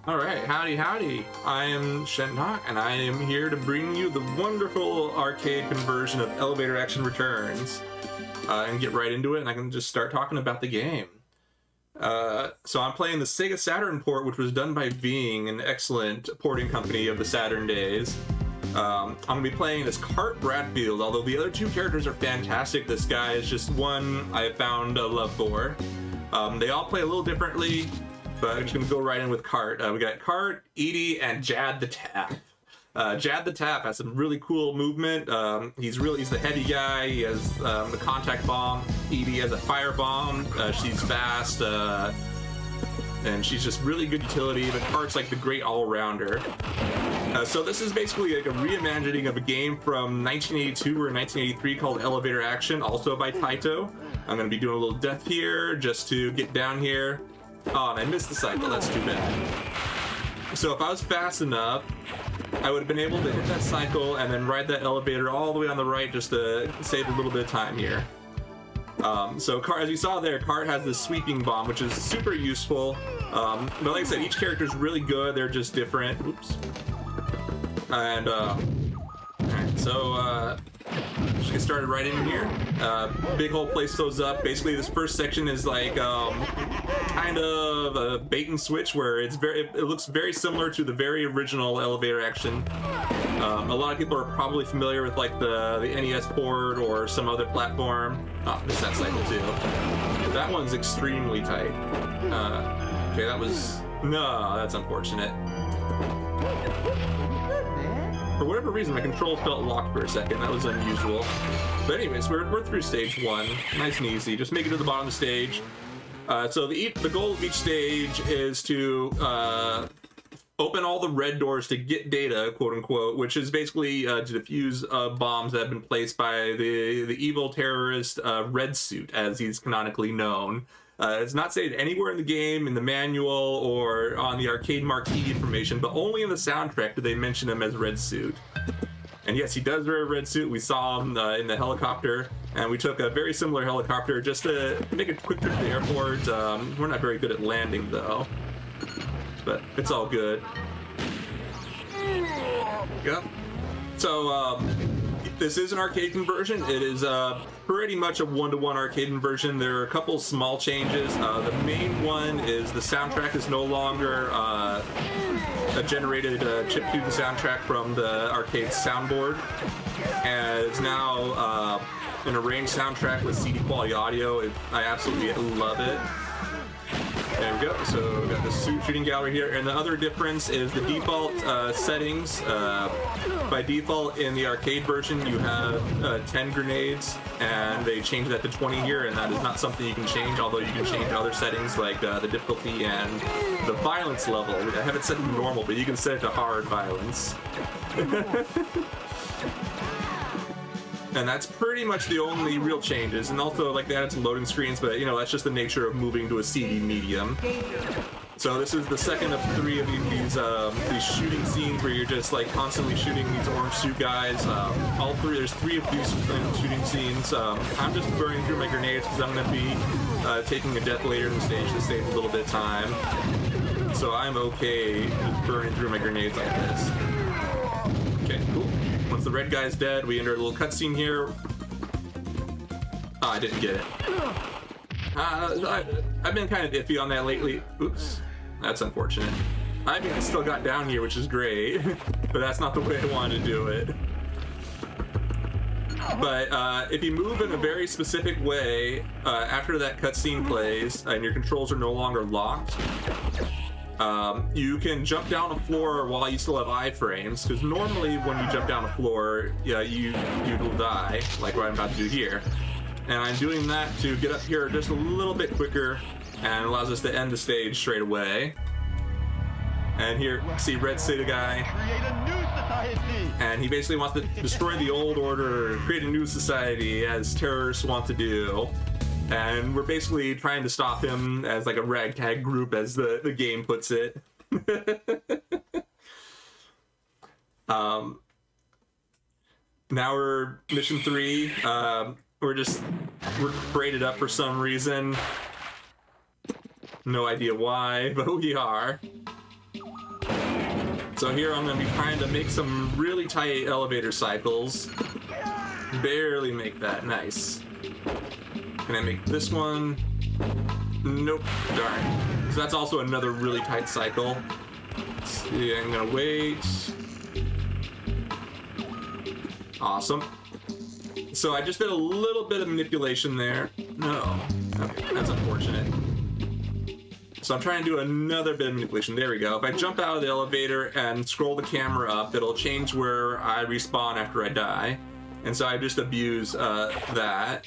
Alright, howdy howdy. I am Shentok, and I am here to bring you the wonderful arcade conversion of Elevator Action Returns. And get right into it, and I can just start talking about the game. So I'm playing the Sega Saturn port, which was done by Ving, an excellent porting company of the Saturn days. I'm going to be playing as Kart Bradfield, although the other two characters are fantastic. This guy is just one I found a love for. They all play a little differently, but I'm just going to go right in with Kart. We got Kart, Edie, and Jad the Tap. Jad the Tap has some really cool movement. He's the heavy guy. He has the contact bomb. Edie has a fire bomb. She's fast, and she's just really good utility. But Kart's like the great all-rounder. So this is basically like a reimagining of a game from 1982 or 1983 called Elevator Action, also by Taito. I'm going to be doing a little death here just to get down here. Oh, and I missed the cycle. That's too bad. So if I was fast enough, I would have been able to hit that cycle and then ride that elevator all the way on the right just to save a little bit of time here. So Kart, as you saw there, Kart has this sweeping bomb, which is super useful. But like I said, each character is really good. They're just different. Oops. And alright, so just get started right in here. Big hole place those up. Basically, this first section is like kind of a bait and switch, where it looks very similar to the very original Elevator Action. A lot of people are probably familiar with like the NES port or some other platform. Oh, missed that cycle too. That one's extremely tight. Okay, that was that's unfortunate. For whatever reason, my controls felt locked for a second. That was unusual. But anyways, we're through stage one. Nice and easy. Just make it to the bottom of the stage. So the goal of each stage is to open all the red doors to get data, quote unquote, which is basically to defuse bombs that have been placed by the evil terrorist Red Suit, as he's canonically known. It's not stated anywhere in the game, in the manual, or on the arcade marquee information, but only in the soundtrack do they mention him as Red Suit. And yes, he does wear a red suit. We saw him in the helicopter, and we took a very similar helicopter just to make a quick trip to the airport. We're not very good at landing, though, but it's all good. Yep. So, this is an arcade conversion. It is pretty much a one-to-one arcade conversion. There are a couple small changes. The main one is the soundtrack is no longer a generated chip to the soundtrack from the arcade soundboard, and it's now an arranged soundtrack with CD quality audio. I absolutely love it. There we go. So we got the shooting gallery here, and the other difference is the default settings. By default, in the arcade version, you have 10 grenades, and they changed that to 20 here, and that is not something you can change, although you can change other settings like the difficulty and the violence level. I have it set to normal, but you can set it to hard violence. And that's pretty much the only real changes. And also, like, they added some loading screens, but, you know, that's just the nature of moving to a CD medium. So this is the second of three of these shooting scenes where you're just, like, constantly shooting these orange suit guys. There's three of these shooting scenes. I'm just burning through my grenades because I'm going to be taking a death later in the stage to save a little bit of time. So I'm okay just burning through my grenades like this. Okay, cool. Once the red guy's dead, we enter a little cutscene here. Oh, I didn't get it. I've been kind of iffy on that lately. Oops, that's unfortunate. I mean, I still got down here, which is great, but that's not the way I wanted to do it. But if you move in a very specific way after that cutscene plays and your controls are no longer locked, you can jump down a floor while you still have iframes, because normally when you jump down a floor, yeah, you will die, like what I'm about to do here. And I'm doing that to get up here just a little bit quicker, and allows us to end the stage straight away. And here, see Red City guy, and he basically wants to destroy the old order, create a new society, as terrorists want to do. And we're basically trying to stop him as like a ragtag group, as the game puts it. Now we're mission 3. We're braided up for some reason. No idea why, but we are. So here I'm going to be trying to make some really tight elevator cycles. Barely make that. Nice. Can I make this one? Nope. Darn. So that's also another really tight cycle. Let's see, I'm going to wait. Awesome. So I just did a little bit of manipulation there. No. Okay, that's unfortunate. So I'm trying to do another bit of manipulation. There we go. If I jump out of the elevator and scroll the camera up, it'll change where I respawn after I die. And so I just abuse that.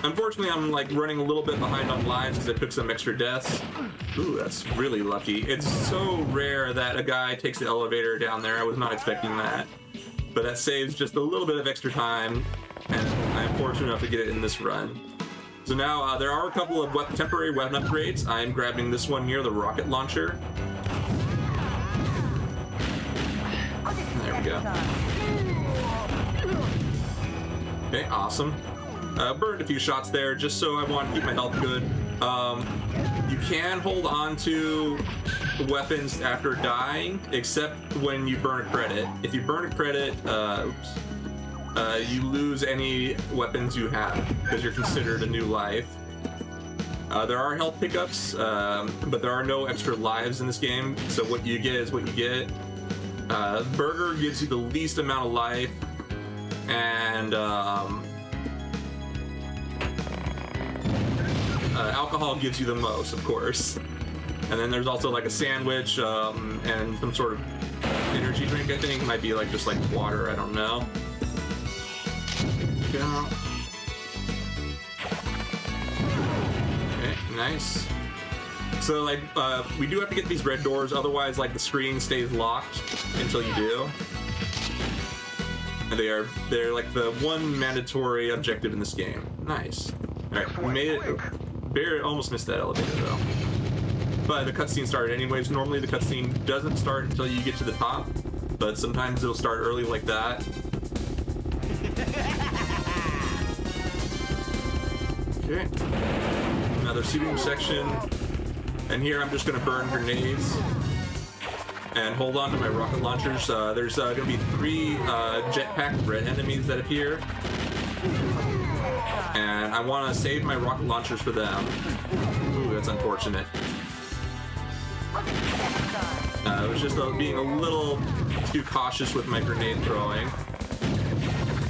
Unfortunately, I'm like running a little bit behind on lives because I took some extra deaths. Ooh, that's really lucky. It's so rare that a guy takes the elevator down there. I was not expecting that. But that saves just a little bit of extra time, and I'm fortunate enough to get it in this run. So now there are a couple of temporary weapon upgrades. I'm grabbing this one near the rocket launcher. There we go. Okay, awesome. Burned a few shots there just so I want to keep my health good. You can hold on to weapons after dying, except when you burn a credit. If you burn a credit, you lose any weapons you have because you're considered a new life. There are health pickups, but there are no extra lives in this game, so what you get is what you get. Burger gives you the least amount of life, and alcohol gives you the most, of course. And then there's also like a sandwich and some sort of energy drink, I think. It might be like just like water, I don't know. Go. Okay, nice. So like we do have to get these red doors, otherwise like the screen stays locked until you do. And they're like the one mandatory objective in this game. Nice. Alright, we made it. Barely almost missed that elevator though. But the cutscene started anyways. Normally the cutscene doesn't start until you get to the top, but sometimes it'll start early like that. Okay. Another shooting section. And here I'm just going to burn grenades and hold on to my rocket launchers. There's going to be 3 jetpack red enemies that appear. And I want to save my rocket launchers for them. Ooh, that's unfortunate. It was just being a little too cautious with my grenade throwing.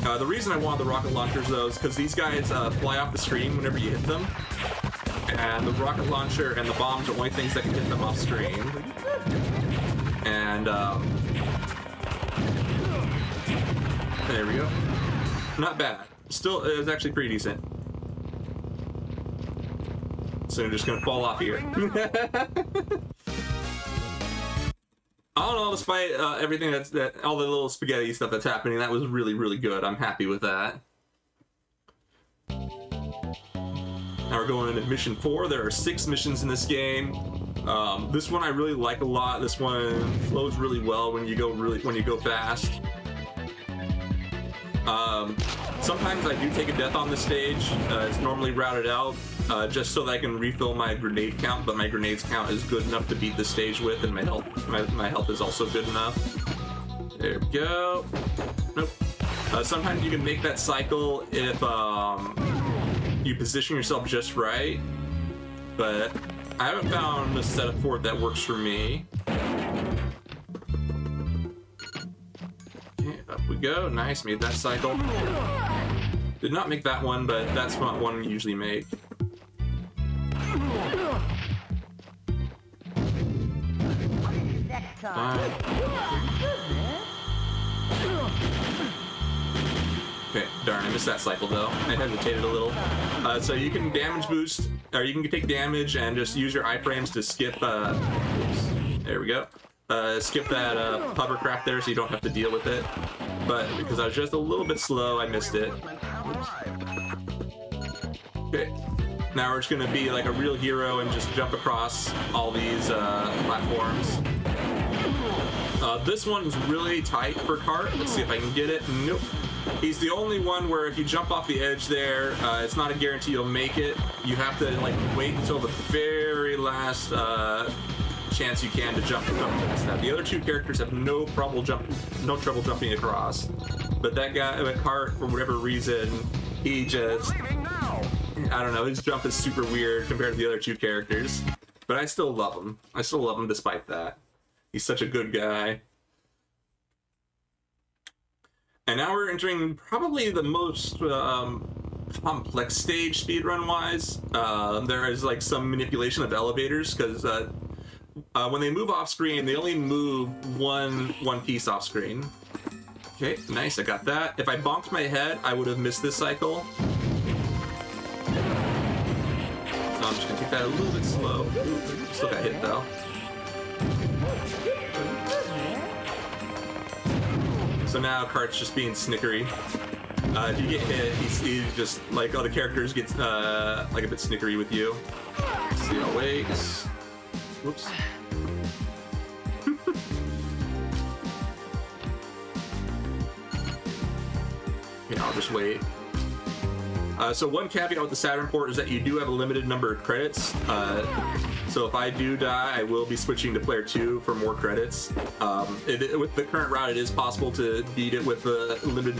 The reason I wanted the rocket launchers though is because these guys fly off the screen whenever you hit them. And the rocket launcher and the bombs are only things that can hit them off screen. And there we go. Not bad. Still, it was actually pretty decent. So I'm just gonna fall off here. All in all, despite everything all the little spaghetti stuff that's happening, that was really, really good. I'm happy with that. Now we're going into mission 4. There are 6 missions in this game. This one I really like a lot. This one flows really well when you go fast. Sometimes I do take a death on this stage. It's normally routed out just so that I can refill my grenade count, but my grenades count is good enough to beat the stage with, and my health is also good enough. There we go. Nope. Sometimes you can make that cycle if you position yourself just right, but I haven't found a setup for it that works for me. Okay, up we go. Nice, made that cycle. Did not make that one, but that's not one we usually make. Okay, darn, I missed that cycle though. I hesitated a little. So you can damage boost, or you can take damage and just use your iframes to skip, oops, there we go. Skip that hovercraft there so you don't have to deal with it. But because I was just a little bit slow, I missed it. Oops. Okay, now we're just gonna be like a real hero and just jump across all these platforms. This one's really tight for kart. Let's see if I can get it. Nope. He's the only one where if you jump off the edge there, it's not a guarantee you'll make it. You have to like wait until the very last chance you can to jump past that. The other two characters have no trouble jumping across, but that guy, that kart, for whatever reason, he just, I don't know, his jump is super weird compared to the other two characters. But I still love him. I still love him despite that. He's such a good guy. And now we're entering probably the most complex stage speedrun-wise. There is like some manipulation of elevators, because when they move off-screen, they only move one piece off-screen. Okay, nice, I got that. If I bonked my head, I would have missed this cycle. So I'm just gonna take that a little bit slow. Ooh, still got hit though. So now kart's just being snickery. If you get hit, he's just like other characters gets like a bit snickery with you. Let's see, I'll wait. Whoops. Yeah, I'll just wait. So one caveat with the Saturn port is that you do have a limited number of credits. So if I do die, I will be switching to player 2 for more credits. With the current route, it is possible to beat it with the limited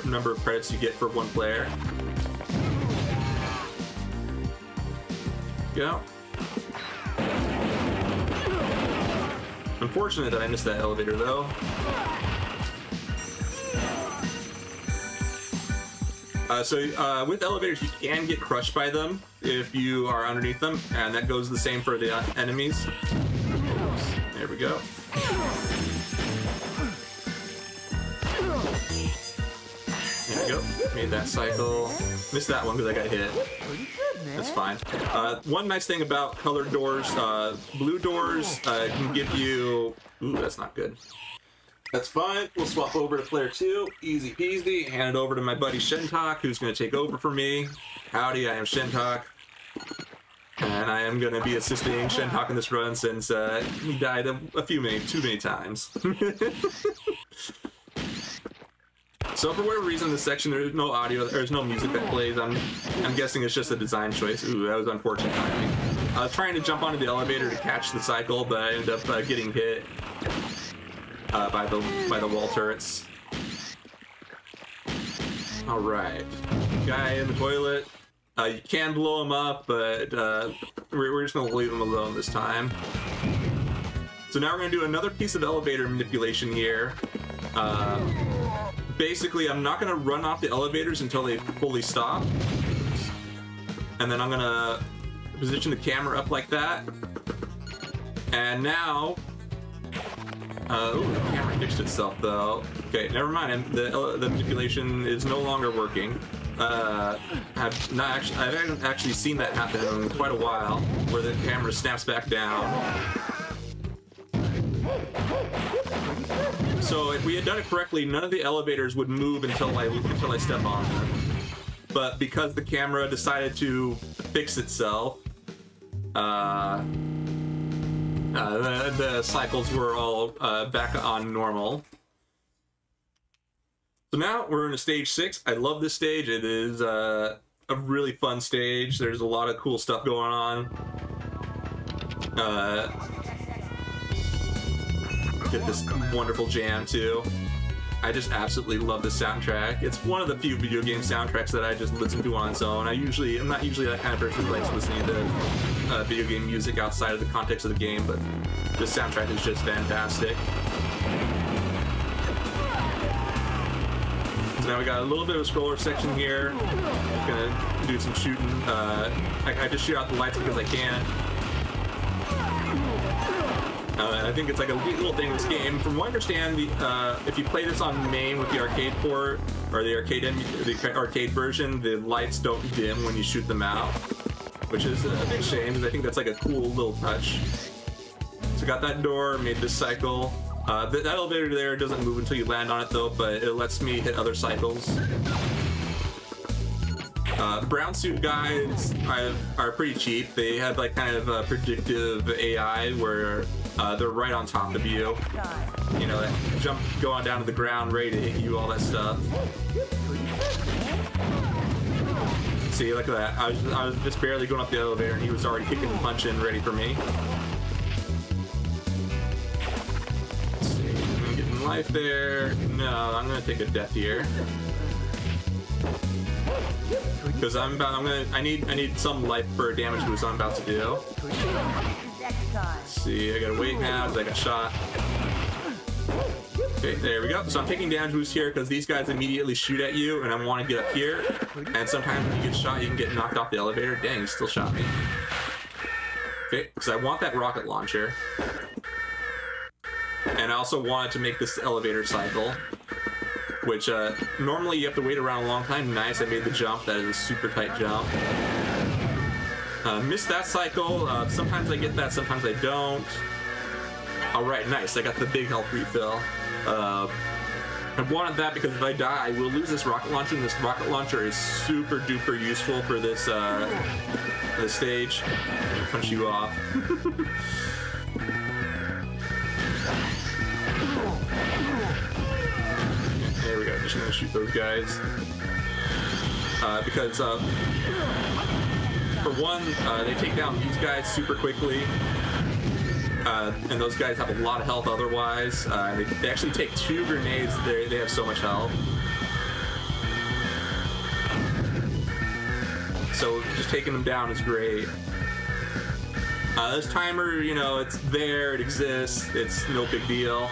number of credits you get for one player. Yeah. Unfortunate that I missed that elevator though. With elevators, you can get crushed by them if you are underneath them, and that goes the same for the enemies. Oops, there we go. There we go. Made that cycle. Missed that one because I got hit. That's fine. One nice thing about colored doors, blue doors can give you... Ooh, that's not good. That's fine. We'll swap over to player 2. Easy peasy. Hand it over to my buddy Shentok, who's going to take over for me. Howdy, I am Shentok. And I am going to be assisting Shentok in this run since he died too many times. So for whatever reason, in this section, there's no audio, there's no music that plays. I'm guessing it's just a design choice. Ooh, that was unfortunate timing. I was trying to jump onto the elevator to catch the cycle, but I ended up getting hit. By the wall turrets. All right, guy in the toilet. You can blow him up, but we're just gonna leave him alone this time. So now we're gonna do another piece of elevator manipulation here. Basically, I'm not gonna run off the elevators until they fully stop, and then I'm gonna position the camera up like that. And now. Ooh, the camera fixed itself though. Okay, never mind. The manipulation is no longer working. I haven't actually seen that happen in quite a while, where the camera snaps back down. So if we had done it correctly, none of the elevators would move until I step on them. But because the camera decided to fix itself, the cycles were all back on normal. So now we're in a stage 6. I love this stage. It is a really fun stage. There's a lot of cool stuff going on. Get this wonderful jam too. I just absolutely love the soundtrack. It's one of the few video game soundtracks that I just listen to on its own. I'm not usually that kind of person who likes listening to video game music outside of the context of the game, but this soundtrack is just fantastic. So now we got a little bit of a scroller section here. I'm gonna do some shooting. I just shoot out the lights because I can. I think it's like a little thing in this game. From what I understand, if you play this on main with the arcade port or the arcade version, the lights don't dim when you shoot them out, which is a big shame because I think that's like a cool little touch. So got that door, made this cycle. That elevator there doesn't move until you land on it though, but it lets me hit other cycles. The brown suit guys are pretty cheap. They have like kind of a predictive AI where they're right on top of you. You know, go on down to the ground, ready to hit you, all that stuff. See, look at that. I was just barely going up the elevator and he was already kicking and punching, ready for me. life there. No, I'm gonna take a death here. Because I need some life for damage boost I'm about to do. Let's see, I gotta wait now because I got shot. Okay, there we go. So I'm taking damage boost here because these guys immediately shoot at you and I want to get up here. And sometimes when you get shot, you can get knocked off the elevator. Dang, he still shot me. Okay, because I want that rocket launcher. And I also wanted to make this elevator cycle, which normally you have to wait around a long time. Nice, I made the jump. That is a super tight jump. Missed that cycle. Sometimes I get that, sometimes I don't. Alright, nice. I got the big health refill. I wanted that because if I die, I will lose this rocket launcher, and this rocket launcher is super duper useful for this stage. Punch you off. There we go, just gonna shoot those guys. Because, for one, they take down these guys super quickly. And those guys have a lot of health otherwise. They actually take 2 grenades, they have so much health. So just taking them down is great. This timer, you know, it's there, it exists, it's no big deal.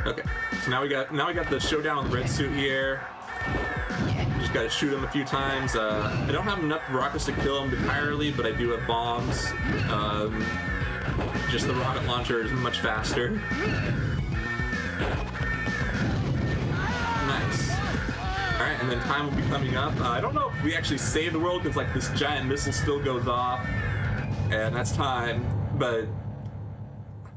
Okay, so now we got the showdown with Red Suit here. Just gotta shoot him a few times. I don't have enough rockets to kill him entirely, but I do have bombs. Just the rocket launcher is much faster. Nice. Alright, and then time will be coming up. I don't know if we actually save the world because like this giant missile still goes off. And that's time, but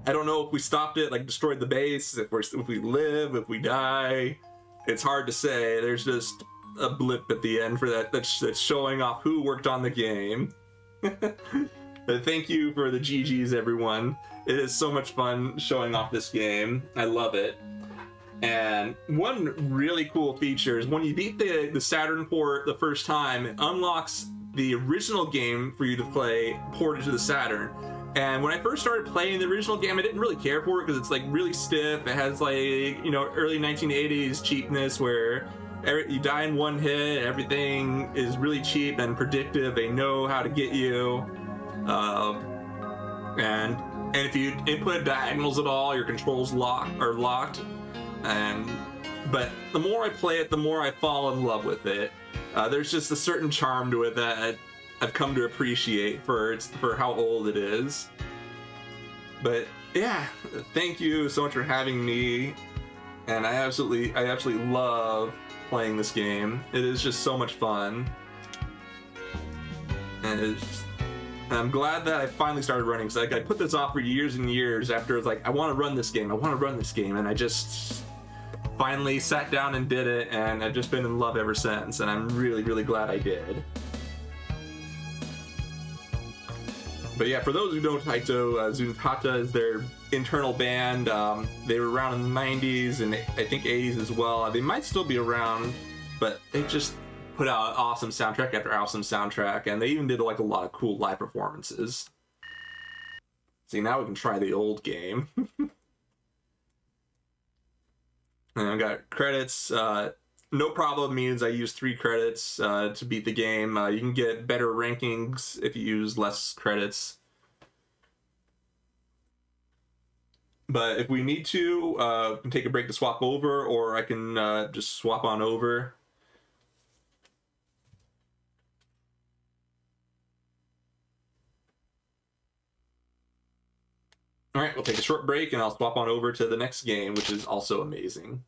I don't know if we stopped it, like destroyed the base, if we live, if we die. It's hard to say. There's just a blip at the end for that's showing off who worked on the game. But thank you for the GGs, everyone. It is so much fun showing off this game. I love it. And one really cool feature is when you beat the Saturn port the first time, it unlocks the original game for you to play ported to the Saturn. And when I first started playing the original game, I didn't really care for it because it's like really stiff. It has like, you know, early 1980s cheapness where you die in one hit, everything is really cheap and predictive. They know how to get you. And if you input diagonals at all, your controls are locked. But the more I play it, the more I fall in love with it. There's just a certain charm to it that I've come to appreciate for how old it is. But yeah, thank you so much for having me, and I absolutely love playing this game. It is just so much fun, and I'm glad that I finally started running. Cause like I put this off for years and years after it's like I want to run this game, and I just finally sat down and did it, and I've just been in love ever since, and I'm really glad I did. But yeah, for those who don't know, Zuntata is their internal band. They were around in the 90s and I think 80s as well. They might still be around, but they just put out awesome soundtrack after awesome soundtrack, and they even did like a lot of cool live performances. See, now we can try the old game. And I got credits. No problem means I use 3 credits to beat the game. You can get better rankings if you use less credits. But if we need to, we can take a break to swap over, or I can just swap on over. All right, we'll take a short break and I'll swap on over to the next game, which is also amazing.